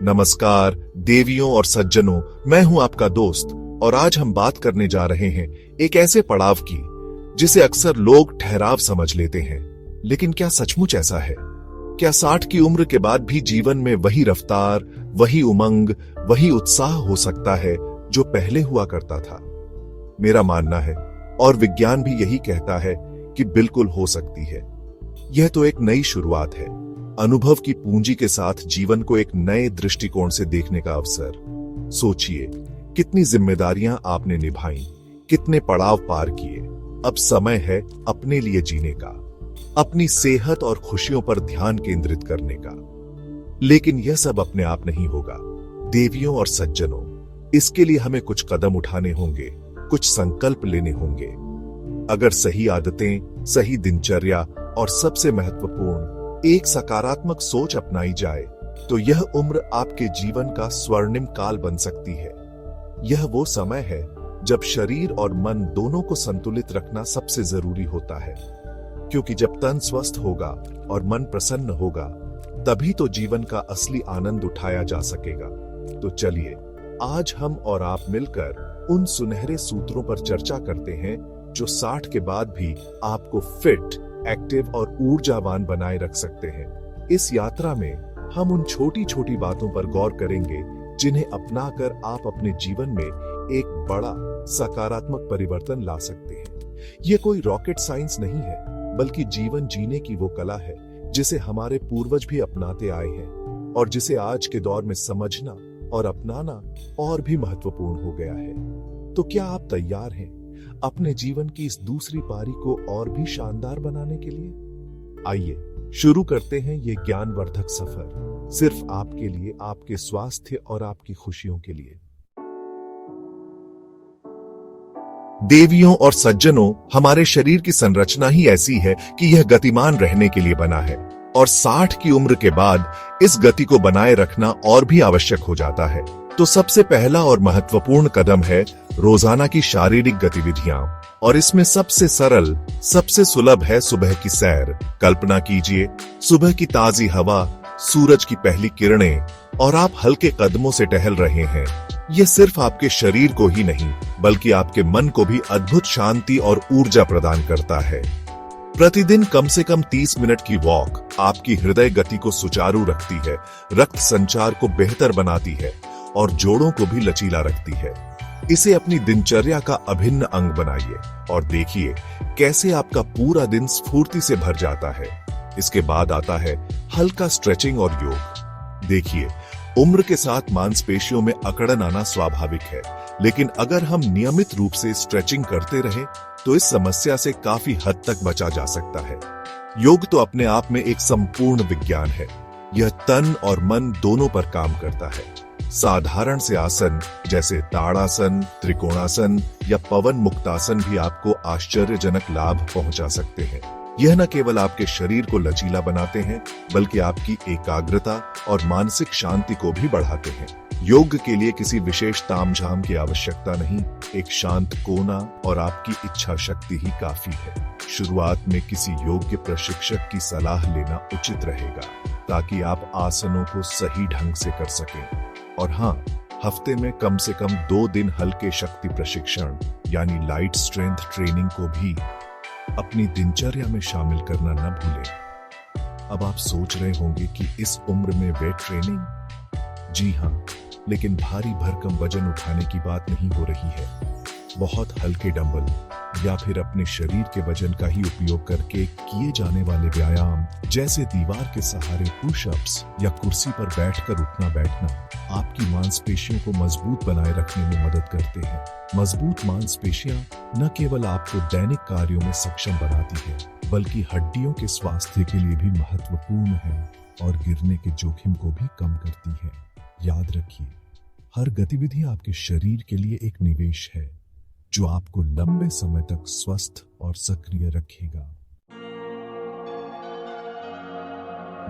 नमस्कार देवियों और सज्जनों, मैं हूं आपका दोस्त और आज हम बात करने जा रहे हैं एक ऐसे पड़ाव की जिसे अक्सर लोग ठहराव समझ लेते हैं। लेकिन क्या सचमुच ऐसा है? क्या 60 की उम्र के बाद भी जीवन में वही रफ्तार, वही उमंग, वही उत्साह हो सकता है जो पहले हुआ करता था? मेरा मानना है, और विज्ञान भी यही कहता है, कि बिल्कुल हो सकती है। यह तो एक नई शुरुआत है, अनुभव की पूंजी के साथ जीवन को एक नए दृष्टिकोण से देखने का अवसर। सोचिए, कितनी जिम्मेदारियां आपने निभाई, कितने पड़ाव पार किए। अब समय है अपने लिए जीने का, अपनी सेहत और खुशियों पर ध्यान केंद्रित करने का। लेकिन यह सब अपने आप नहीं होगा देवियों और सज्जनों। इसके लिए हमें कुछ कदम उठाने होंगे, कुछ संकल्प लेने होंगे। अगर सही आदतें, सही दिनचर्या और सबसे महत्वपूर्ण एक सकारात्मक सोच अपनाई जाए तो यह उम्र आपके जीवन का स्वर्णिम काल बन सकती है। यह वो समय है जब शरीर और मन दोनों को संतुलित रखना सबसे जरूरी होता है, क्योंकि जब तन स्वस्थ होगा और मन प्रसन्न होगा तभी तो जीवन का असली आनंद उठाया जा सकेगा। तो चलिए, आज हम और आप मिलकर उन सुनहरे सूत्रों पर चर्चा करते हैं जो 60 के बाद भी आपको फिट, एक्टिव और ऊर्जावान बनाए रख सकते हैं। इस यात्रा में हम उन छोटी छोटी बातों पर गौर करेंगे जिन्हें अपनाकर आप अपने जीवन में एक बड़ा सकारात्मक परिवर्तन ला सकते हैं। यह कोई रॉकेट साइंस नहीं है, बल्कि जीवन जीने की वो कला है जिसे हमारे पूर्वज भी अपनाते आए हैं और जिसे आज के दौर में समझना और अपनाना और भी महत्वपूर्ण हो गया है। तो क्या आप तैयार हैं अपने जीवन की इस दूसरी पारी को और भी शानदार बनाने के लिए? आइए शुरू करते हैं ये ज्ञानवर्धक सफर, सिर्फ आपके लिए, आपके स्वास्थ्य और आपकी खुशियों के लिए। देवियों और सज्जनों, हमारे शरीर की संरचना ही ऐसी है कि यह गतिमान रहने के लिए बना है और 60 की उम्र के बाद इस गति को बनाए रखना और भी आवश्यक हो जाता है। तो सबसे पहला और महत्वपूर्ण कदम है रोजाना की शारीरिक गतिविधियां, और इसमें सबसे सरल, सबसे सुलभ है सुबह की सैर। कल्पना कीजिए, सुबह की ताजी हवा, सूरज की पहली किरणें और आप हल्के कदमों से टहल रहे हैं। यह सिर्फ आपके शरीर को ही नहीं, बल्कि आपके मन को भी अद्भुत शांति और ऊर्जा प्रदान करता है। प्रतिदिन कम से कम 30 मिनट की वॉक आपकी हृदय गति को सुचारू रखती है, रक्त संचार को बेहतर बनाती है और जोड़ों को भी लचीला रखती है। इसे अपनी दिनचर्या का अभिन्न अंग बनाइए और देखिए कैसे आपका पूरा दिन स्फूर्ति से भर जाता है। इसके बाद आता है हल्का स्ट्रेचिंग और योग। देखिए, उम्र के साथ मांसपेशियों में अकड़न आना स्वाभाविक है, लेकिन अगर हम नियमित रूप से स्ट्रेचिंग करते रहे तो इस समस्या से काफी हद तक बचा जा सकता है। योग तो अपने आप में एक संपूर्ण विज्ञान है। यह तन और मन दोनों पर काम करता है। साधारण से आसन जैसे ताड़ासन, त्रिकोणासन या पवन मुक्तासन भी आपको आश्चर्यजनक लाभ पहुंचा सकते हैं। यह न केवल आपके शरीर को लचीला बनाते हैं, बल्कि आपकी एकाग्रता और मानसिक शांति को भी बढ़ाते हैं। योग के लिए किसी विशेष तामझाम की आवश्यकता नहीं, एक शांत कोना और आपकी इच्छा शक्ति ही काफी है। शुरुआत में किसी योग्य प्रशिक्षक की सलाह लेना उचित रहेगा, ताकि आप आसनों को सही ढंग से कर सकें। और हाँ, हफ्ते में कम से कम 2 दिन हल्के शक्ति प्रशिक्षण यानी लाइट स्ट्रेंथ ट्रेनिंग को भी अपनी दिनचर्या में शामिल करना न भूलें। अब आप सोच रहे होंगे कि इस उम्र में वेट ट्रेनिंग? जी हाँ, लेकिन भारी भरकम वजन उठाने की बात नहीं हो रही है। बहुत हल्के डंबल या फिर अपने शरीर के वजन का ही उपयोग करके किए जाने वाले व्यायाम, जैसे दीवार के सहारे पुशअप्स या कुर्सी पर बैठकर उठना बैठना, आपकी मांसपेशियों को मजबूत बनाए रखने में मदद करते हैं। मजबूत मांसपेशियां न केवल आपको दैनिक कार्यों में सक्षम बनाती है, बल्कि हड्डियों के स्वास्थ्य के लिए भी महत्वपूर्ण है और गिरने के जोखिम को भी कम करती है। याद रखिए, हर गतिविधि आपके शरीर के लिए एक निवेश है जो आपको लंबे समय तक स्वस्थ और सक्रिय रखेगा।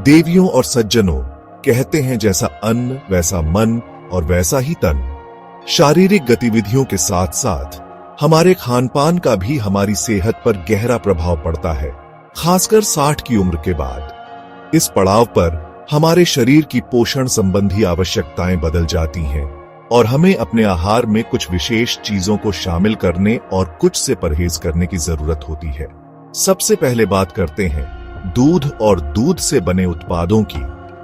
देवियों और सज्जनों, कहते हैं जैसा अन्न वैसा मन और वैसा ही तन। शारीरिक गतिविधियों के साथ साथ हमारे खानपान का भी हमारी सेहत पर गहरा प्रभाव पड़ता है, खासकर 60 की उम्र के बाद। इस पड़ाव पर हमारे शरीर की पोषण संबंधी आवश्यकताएं बदल जाती हैं और हमें अपने आहार में कुछ विशेष चीजों को शामिल करने और कुछ से परहेज करने की जरूरत होती है। सबसे पहले बात करते हैं दूध और दूध से बने उत्पादों की,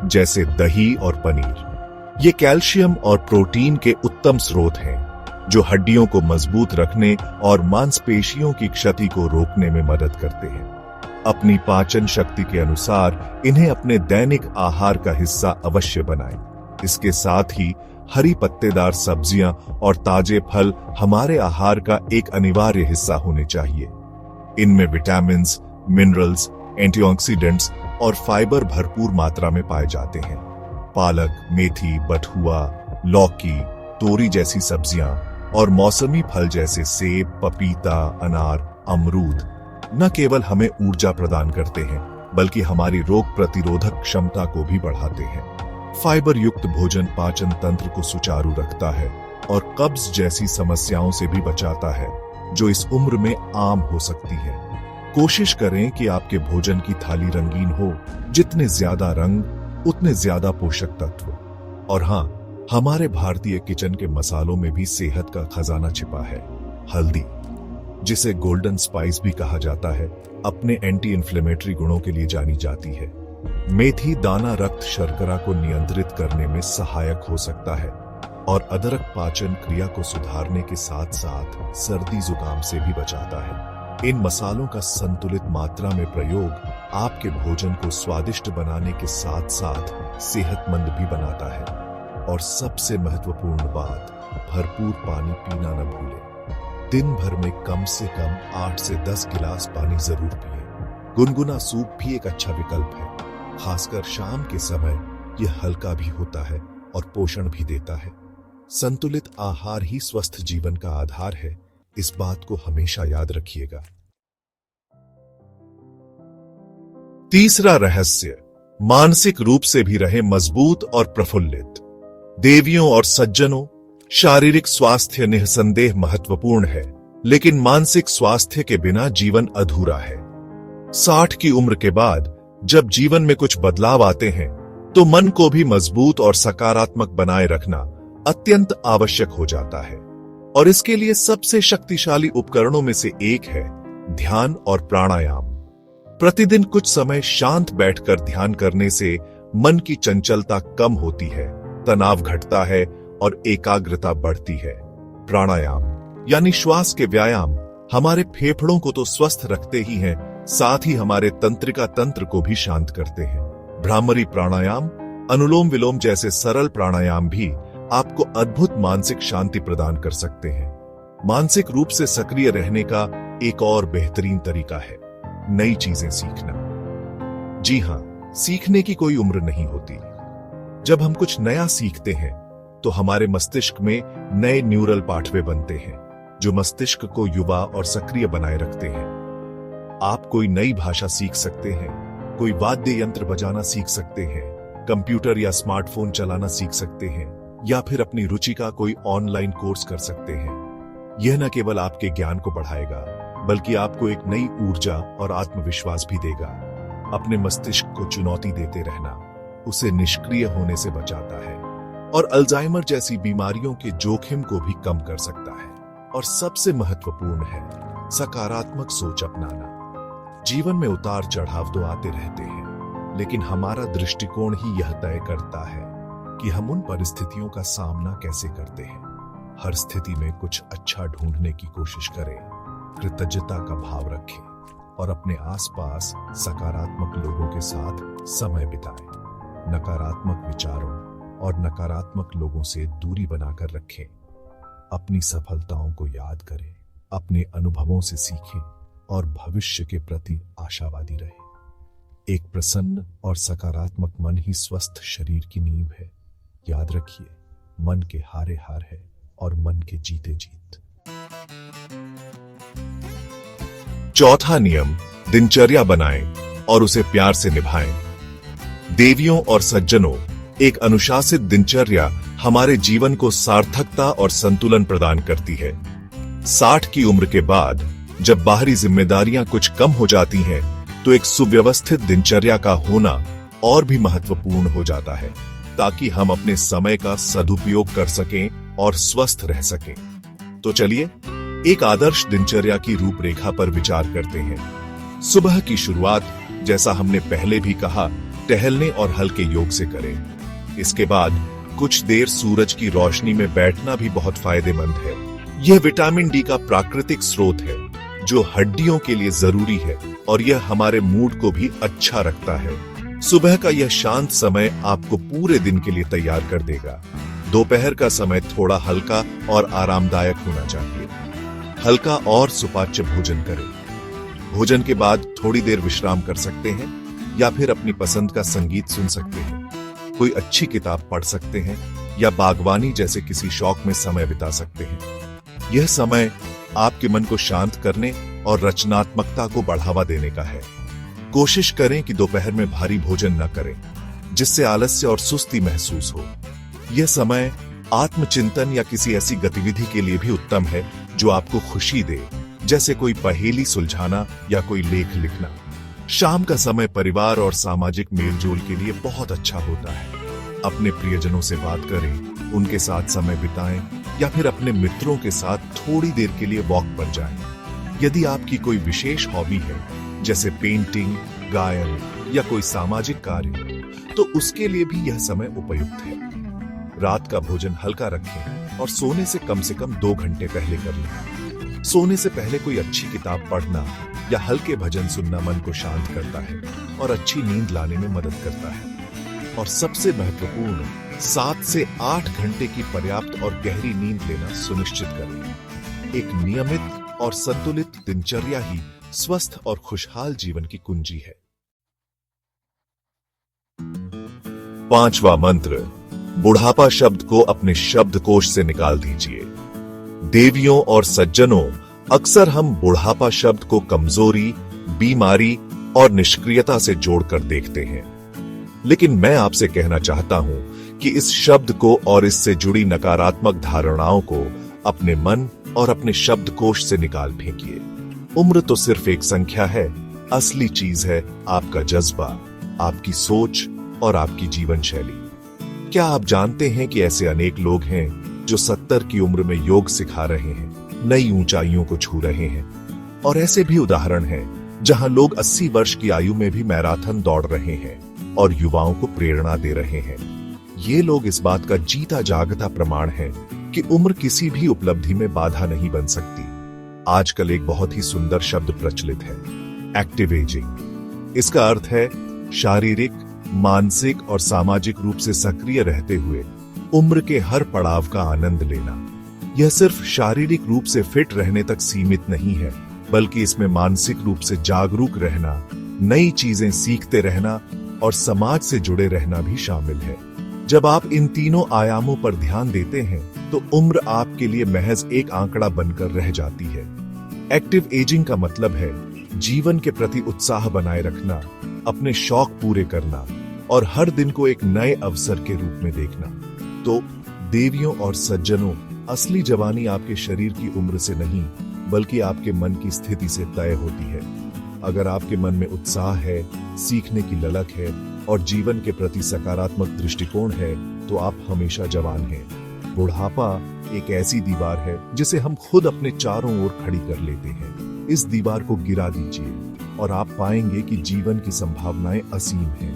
जैसे दही और पनीर। ये कैल्शियम और प्रोटीन के उत्तम स्रोत हैं, जो हड्डियों को मजबूत रखने और मांसपेशियों की क्षति को रोकने में मदद करते हैं। अपनी पाचन शक्ति के अनुसार इन्हें अपने दैनिक आहार का हिस्सा अवश्य बनाएं। इसके साथ ही हरी पत्तेदार सब्जियां और ताजे फल हमारे आहार का एक अनिवार्य हिस्सा होने चाहिए। इनमें विटामिन्स, मिनरल्स, एंटीऑक्सीडेंट्स और फाइबर भरपूर मात्रा में पाए जाते हैं। पालक, मेथी, बथुआ, लौकी, तोरी जैसी सब्जियां और मौसमी फल जैसे सेब, पपीता, अनार, अमरूद न केवल हमें ऊर्जा प्रदान करते हैं, बल्कि हमारी रोग प्रतिरोधक क्षमता को भी बढ़ाते हैं। फाइबर युक्त भोजन पाचन तंत्र को सुचारू रखता है और कब्ज जैसी समस्याओं से भी बचाता है, जो इस उम्र में आम हो सकती है। कोशिश करें कि आपके भोजन की थाली रंगीन हो। जितने ज्यादा रंग, उतने ज्यादा पोषक तत्व। और हां, हमारे भारतीय किचन के मसालों में भी सेहत का खजाना छिपा है। हल्दी, जिसे गोल्डन स्पाइस भी कहा जाता है, अपने एंटी इन्फ्लेमेटरी गुणों के लिए जानी जाती है। मेथी दाना रक्त शर्करा को नियंत्रित करने में सहायक हो सकता है और अदरक पाचन क्रिया को सुधारने के साथ साथ सर्दी जुकाम से भी बचाता है। इन मसालों का संतुलित मात्रा में प्रयोग आपके भोजन को स्वादिष्ट बनाने के साथ साथ सेहतमंद भी बनाता है। और सबसे महत्वपूर्ण बात, भरपूर पानी पीना न भूलें। दिन भर में कम से कम 8 से 10 गिलास पानी जरूर पिएं। गुनगुना सूप भी एक अच्छा विकल्प है। खासकर शाम के समय यह हल्का भी होता है और पोषण भी देता है। संतुलित आहार ही स्वस्थ जीवन का आधार है, इस बात को हमेशा याद रखिएगा। तीसरा रहस्य, मानसिक रूप से भी रहे मजबूत और प्रफुल्लित। देवियों और सज्जनों, शारीरिक स्वास्थ्य निस्संदेह महत्वपूर्ण है, लेकिन मानसिक स्वास्थ्य के बिना जीवन अधूरा है। 60 की उम्र के बाद जब जीवन में कुछ बदलाव आते हैं, तो मन को भी मजबूत और सकारात्मक बनाए रखना अत्यंत आवश्यक हो जाता है। और इसके लिए सबसे शक्तिशाली उपकरणों में से एक है ध्यान और प्राणायाम। प्रतिदिन कुछ समय शांत बैठकर ध्यान करने से मन की चंचलता कम होती है, तनाव घटता है और एकाग्रता बढ़ती है। प्राणायाम यानी श्वास के व्यायाम हमारे फेफड़ों को तो स्वस्थ रखते ही हैं, साथ ही हमारे तंत्रिका तंत्र को भी शांत करते हैं। भ्रामरी प्राणायाम, अनुलोम विलोम जैसे सरल प्राणायाम भी आपको अद्भुत मानसिक शांति प्रदान कर सकते हैं। मानसिक रूप से सक्रिय रहने का एक और बेहतरीन तरीका है नई चीजें सीखना। जी हां, सीखने की कोई उम्र नहीं होती। जब हम कुछ नया सीखते हैं तो हमारे मस्तिष्क में नए न्यूरल पाथवे बनते हैं, जो मस्तिष्क को युवा और सक्रिय बनाए रखते हैं। आप कोई नई भाषा सीख सकते हैं, कोई वाद्य यंत्र बजाना सीख सकते हैं, कंप्यूटर या स्मार्टफोन चलाना सीख सकते हैं, या फिर अपनी रुचि का कोई ऑनलाइन कोर्स कर सकते हैं। यह न केवल आपके ज्ञान को बढ़ाएगा, बल्कि आपको एक नई ऊर्जा और आत्मविश्वास भी देगा। अपने मस्तिष्क को चुनौती देते रहना उसे निष्क्रिय होने से बचाता है और अल्जाइमर जैसी बीमारियों के जोखिम को भी कम कर सकता है। और सबसे महत्वपूर्ण है सकारात्मक सोच अपनाना। जीवन में उतार चढ़ाव तो आते रहते हैं, लेकिन हमारा दृष्टिकोण ही यह तय करता है कि हम उन परिस्थितियों का सामना कैसे करते हैं। हर स्थिति में कुछ अच्छा ढूंढने की कोशिश करें, कृतज्ञता का भाव रखें और अपने आसपास सकारात्मक लोगों के साथ समय बिताएं। नकारात्मक विचारों और नकारात्मक लोगों से दूरी बनाकर रखें। अपनी सफलताओं को याद करें, अपने अनुभवों से सीखें और भविष्य के प्रति आशावादी रहें। एक प्रसन्न और सकारात्मक मन ही स्वस्थ शरीर की नींव है। याद रखिए, मन के हारे हार है और मन के जीते जीत। चौथा नियम, दिनचर्या बनाएं और उसे प्यार से निभाएं। देवियों और सज्जनों, एक अनुशासित दिनचर्या हमारे जीवन को सार्थकता और संतुलन प्रदान करती है। 60 की उम्र के बाद जब बाहरी जिम्मेदारियां कुछ कम हो जाती हैं, तो एक सुव्यवस्थित दिनचर्या का होना और भी महत्वपूर्ण हो जाता है, ताकि हम अपने समय का सदुपयोग कर सकें और स्वस्थ रह सकें। तो चलिए एक आदर्श दिनचर्या की रूपरेखा पर विचार करते हैं। सुबह की शुरुआत, जैसा हमने पहले भी कहा, टहलने और हल्के योग से करें। इसके बाद कुछ देर सूरज की रोशनी में बैठना भी बहुत फायदेमंद है। यह विटामिन डी का प्राकृतिक स्रोत है, जो हड्डियों के लिए जरूरी है और यह हमारे मूड को भी अच्छा रखता है। सुबह का यह शांत समय आपको पूरे दिन के लिए तैयार कर देगा। दोपहर का समय थोड़ा हल्का और आरामदायक होना चाहिए। हल्का और सुपाच्य भोजन करें। भोजन के बाद थोड़ी देर विश्राम कर सकते हैं या फिर अपनी पसंद का संगीत सुन सकते हैं। कोई अच्छी किताब पढ़ सकते हैं या बागवानी जैसे किसी शौक में समय बिता सकते हैं। यह समय आपके मन को शांत करने और रचनात्मकता को बढ़ावा देने का है। कोशिश करें कि दोपहर में भारी भोजन न करें, जिससे आलस्य और सुस्ती महसूस हो। यह समय आत्मचिंतन या किसी ऐसी गतिविधि के लिए भी उत्तम है जो आपको खुशी दे, जैसे कोई पहेली सुलझाना या कोई लेख लिखना। शाम का समय परिवार और सामाजिक मेलजोल के लिए बहुत अच्छा होता है। अपने प्रियजनों से बात करें, उनके साथ समय बिताएं या फिर अपने मित्रों के साथ थोड़ी देर के लिए वॉक पर जाएं। यदि आपकी कोई विशेष हॉबी है, जैसे पेंटिंग, गायन या कोई सामाजिक कार्य, तो उसके लिए भी यह समय उपयुक्त है। रात का भोजन हल्का रखें और सोने से कम 2 घंटे पहले कर लें। सोने से पहले कोई अच्छी किताब पढ़ना या हल्के भजन सुनना मन को शांत करता है और अच्छी नींद लाने में मदद करता है। और सबसे महत्वपूर्ण, 7 से 8 घंटे की पर्याप्त और गहरी नींद लेना सुनिश्चित करें। एक नियमित और संतुलित दिनचर्या ही स्वस्थ और खुशहाल जीवन की कुंजी है। 5वां मंत्र, बुढ़ापा शब्द को अपने शब्दकोश से निकाल दीजिए। देवियों और सज्जनों, अक्सर हम बुढ़ापा शब्द को कमजोरी, बीमारी और निष्क्रियता से जोड़कर देखते हैं। लेकिन मैं आपसे कहना चाहता हूं कि इस शब्द को और इससे जुड़ी नकारात्मक धारणाओं को अपने मन और अपने शब्दकोश से निकाल फेंकिए। उम्र तो सिर्फ एक संख्या है, असली चीज है आपका जज्बा, आपकी सोच और आपकी जीवन शैली। क्या आप जानते हैं कि ऐसे अनेक लोग हैं जो 70 की उम्र में योग सिखा रहे हैं, नई ऊंचाइयों को छू रहे हैं, और ऐसे भी उदाहरण हैं जहां लोग 80 वर्ष की आयु में भी मैराथन दौड़ रहे हैं और युवाओं को प्रेरणा दे रहे हैं। ये लोग इस बात का जीता जागता प्रमाण है कि उम्र किसी भी उपलब्धि में बाधा नहीं बन सकती। आजकल एक बहुत ही सुंदर शब्द प्रचलित है, एक्टिव एजिंग। इसका अर्थ है शारीरिक, मानसिक और सामाजिक रूप से सक्रिय रहते हुए उम्र के हर पड़ाव का आनंद लेना। यह सिर्फ शारीरिक रूप से फिट रहने तक सीमित नहीं है, बल्कि इसमें मानसिक रूप से जागरूक रहना, नई चीजें सीखते रहना और समाज से जुड़े रहना भी शामिल है। जब आप इन तीनों आयामों पर ध्यान देते हैं तो उम्र आपके लिए महज एक आंकड़ा बनकर रह जाती है। एक्टिव एजिंग का मतलब है जीवन के प्रति उत्साह बनाए रखना, अपने शौक पूरे करना और हर दिन को एक नए अवसर के रूप में देखना। तो देवियों और सज्जनों, असली जवानी आपके शरीर की उम्र से नहीं, बल्कि आपके मन की स्थिति से तय होती है। अगर आपके मन में उत्साह है, सीखने की ललक है और जीवन के प्रति सकारात्मक दृष्टिकोण है, तो आप हमेशा जवान हैं। बुढ़ापा एक ऐसी दीवार है जिसे हम खुद अपने चारों ओर खड़ी कर लेते हैं। इस दीवार को गिरा दीजिए और आप पाएंगे कि जीवन की संभावनाएं असीम हैं।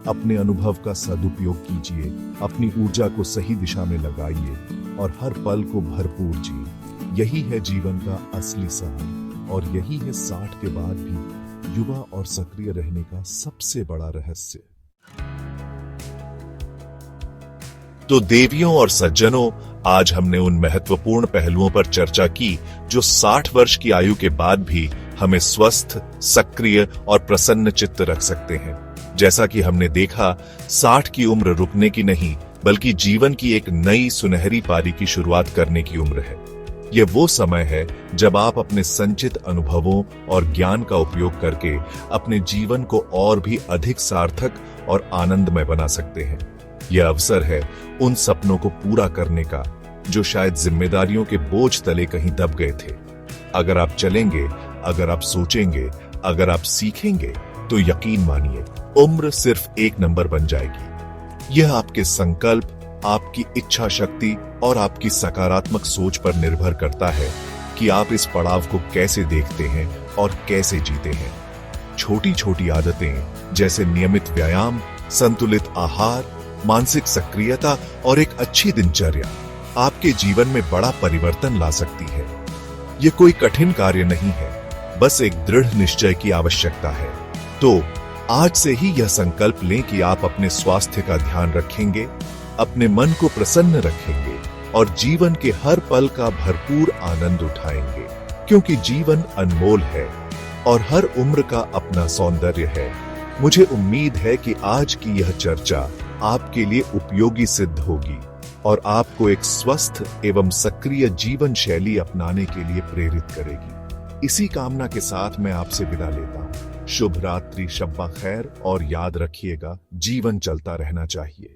अपने अनुभव का सदुपयोग कीजिए, अपनी ऊर्जा को सही दिशा में लगाइए और हर पल को भरपूर जिए। यही है जीवन का असली सार और यही है 60 के बाद भी युवा और सक्रिय रहने का सबसे बड़ा रहस्य। तो देवियों और सज्जनों, आज हमने उन महत्वपूर्ण पहलुओं पर चर्चा की जो 60 वर्ष की आयु के बाद भी हमें स्वस्थ, सक्रिय और प्रसन्न चित्त रख सकते हैं। जैसा कि हमने देखा, 60 की उम्र रुकने की नहीं, बल्कि जीवन की एक नई सुनहरी पारी की शुरुआत करने की उम्र है। यह वो समय है जब आप अपने संचित अनुभवों और ज्ञान का उपयोग करके अपने जीवन को और भी अधिक सार्थक और आनंदमय बना सकते हैं। यह अवसर है उन सपनों को पूरा करने का जो शायद जिम्मेदारियों के बोझ तले कहीं दब गए थे। अगर आप चलेंगे, अगर आप सोचेंगे, अगर आप सीखेंगे, तो यकीन मानिए उम्र सिर्फ एक नंबर बन जाएगी। यह आपके संकल्प, आपकी इच्छा शक्ति और आपकी सकारात्मक सोच पर निर्भर करता है कि आप इस पड़ाव को कैसे देखते हैं और कैसे जीते हैं। छोटी छोटी आदतें जैसे नियमित व्यायाम, संतुलित आहार, मानसिक सक्रियता और एक अच्छी दिनचर्या आपके जीवन में बड़ा परिवर्तन ला सकती है। यह कोई कठिन कार्य नहीं है, बस एक दृढ़ निश्चय की आवश्यकता है। तो आज से ही यह संकल्प लें कि आप अपने स्वास्थ्य का ध्यान रखेंगे, अपने मन को प्रसन्न रखेंगे और जीवन के हर पल का भरपूर आनंद उठाएंगे, क्योंकि जीवन अनमोल है और हर उम्र का अपना सौंदर्य है। मुझे उम्मीद है कि आज की यह चर्चा आपके लिए उपयोगी सिद्ध होगी और आपको एक स्वस्थ एवं सक्रिय जीवन शैली अपनाने के लिए प्रेरित करेगी। इसी कामना के साथ मैं आपसे विदा लेता हूं। शुभ रात्रि, शब्बा खैर और याद रखिएगा, जीवन चलता रहना चाहिए।